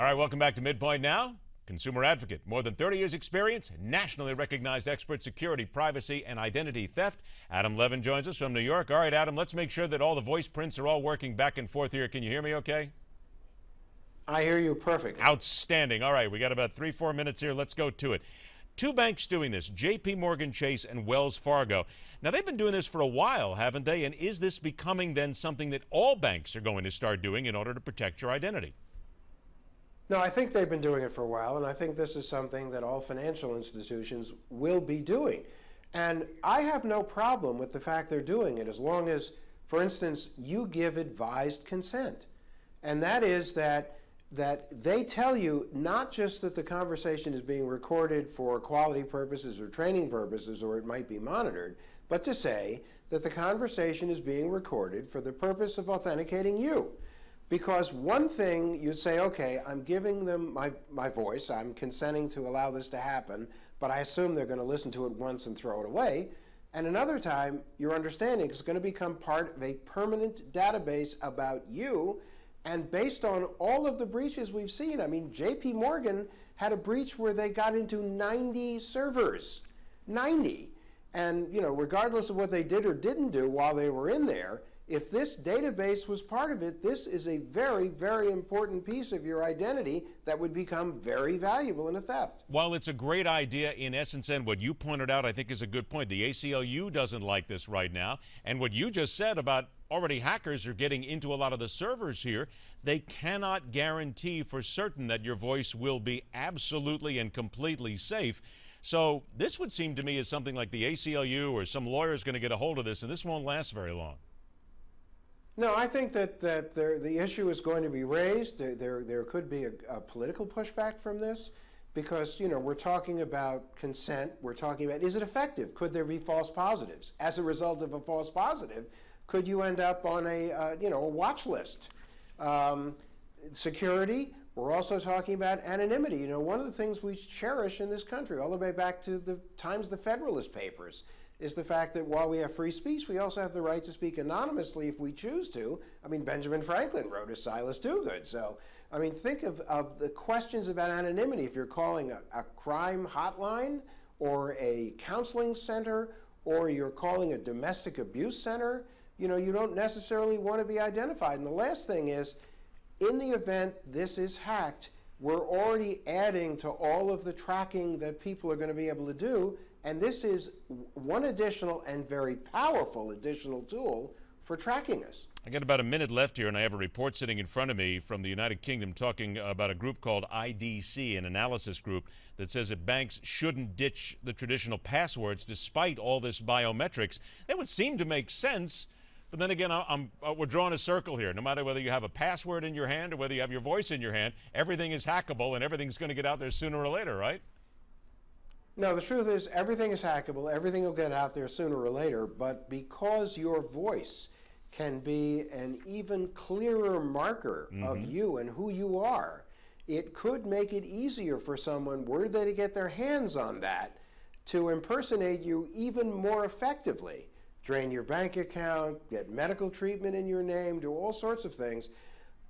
All right, welcome back to Midpoint now. Consumer advocate, more than 30 years experience, nationally recognized expert security, privacy, and identity theft. Adam Levin joins us from New York. All right, Adam, let's make sure that all the voice prints are all working back and forth here. Can you hear me okay? I hear you perfectly. Outstanding. All right, we got about 3-4 minutes here. Let's go to it. Two banks doing this, JP Morgan Chase and Wells Fargo. Now, they've been doing this for a while, haven't they? And is this becoming then something that all banks are going to start doing in order to protect your identity? No, I think they've been doing it for a while, and I think this is something that all financial institutions will be doing. And I have no problem with the fact they're doing it as long as, for instance, you give advised consent. And that is that they tell you not just that the conversation is being recorded for quality purposes or training purposes, or it might be monitored, but to say that the conversation is being recorded for the purpose of authenticating you. Because one thing, you'd say, okay, I'm giving them my voice, I'm consenting to allow this to happen, but I assume they're going to listen to it once and throw it away. And another time, your understanding is going to become part of a permanent database about you. And based on all of the breaches we've seen, I mean, JP Morgan had a breach where they got into 90 servers. 90. And, you know, regardless of what they did or didn't do while they were in there, if this database was part of it, this is a very, very important piece of your identity that would become very valuable in a theft. While it's a great idea in essence, and what you pointed out I think is a good point, the ACLU doesn't like this right now. And what you just said about already hackers are getting into a lot of the servers here, they cannot guarantee for certain that your voice will be absolutely and completely safe. So this would seem to me as something like the ACLU or some lawyer is going to get a hold of this, and this won't last very long. No, I think that the issue is going to be raised. There could be a political pushback from this because, you know, we're talking about consent. We're talking about, is it effective? Could there be false positives? As a result of a false positive, could you end up on a watch list? Security, we're also talking about anonymity. You know, one of the things we cherish in this country, all the way back to the times the Federalist Papers, is the fact that while we have free speech, we also have the right to speak anonymously if we choose to. I mean, Benjamin Franklin wrote as Silas Dogood. So, I mean, think of the questions about anonymity. If you're calling a crime hotline or a counseling center or you're calling a domestic abuse center, you know, you don't necessarily want to be identified. And the last thing is, in the event this is hacked, we're already adding to all of the tracking that people are going to be able to do. And this is one additional and very powerful additional tool for tracking us. I got about a minute left here, and I have a report sitting in front of me from the United Kingdom talking about a group called IDC, an analysis group that says that banks shouldn't ditch the traditional passwords despite all this biometrics. That would seem to make sense, but then again, we're drawing a circle here. No matter whether you have a password in your hand or whether you have your voice in your hand, everything is hackable and everything's going to get out there sooner or later, right? No, the truth is everything is hackable. Everything will get out there sooner or later. But because your voice can be an even clearer marker of you and who you are, it could make it easier for someone, were they to get their hands on that, to impersonate you even more effectively. Drain your bank account, get medical treatment in your name, do all sorts of things.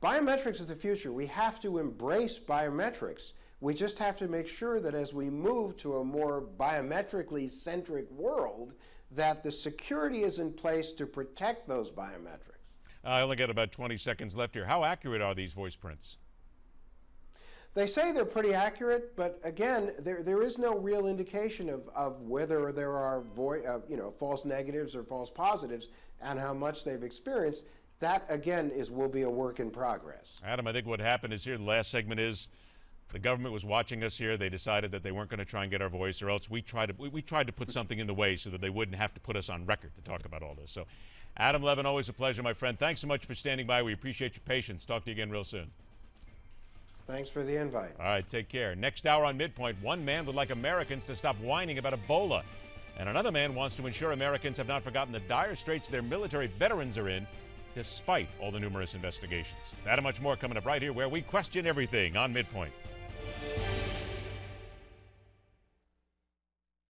Biometrics is the future. We have to embrace biometrics. We just have to make sure that as we move to a more biometrically centric world, that the security is in place to protect those biometrics. I only got about 20 seconds left here. How accurate are these voice prints? They say they're pretty accurate, but again, there is no real indication of whether there are false negatives or false positives and how much they've experienced. That, again, will be a work in progress. Adam, I think what happened is here, the last segment is, the government was watching us here. They decided that they weren't going to try and get our voice, or else we tried to put something in the way so that they wouldn't have to put us on record to talk about all this. So, Adam Levin, always a pleasure, my friend. Thanks so much for standing by. We appreciate your patience. Talk to you again real soon. Thanks for the invite. All right, take care. Next hour on Midpoint, one man would like Americans to stop whining about Ebola, and another man wants to ensure Americans have not forgotten the dire straits their military veterans are in, despite all the numerous investigations. That and much more coming up right here, where we question everything on Midpoint.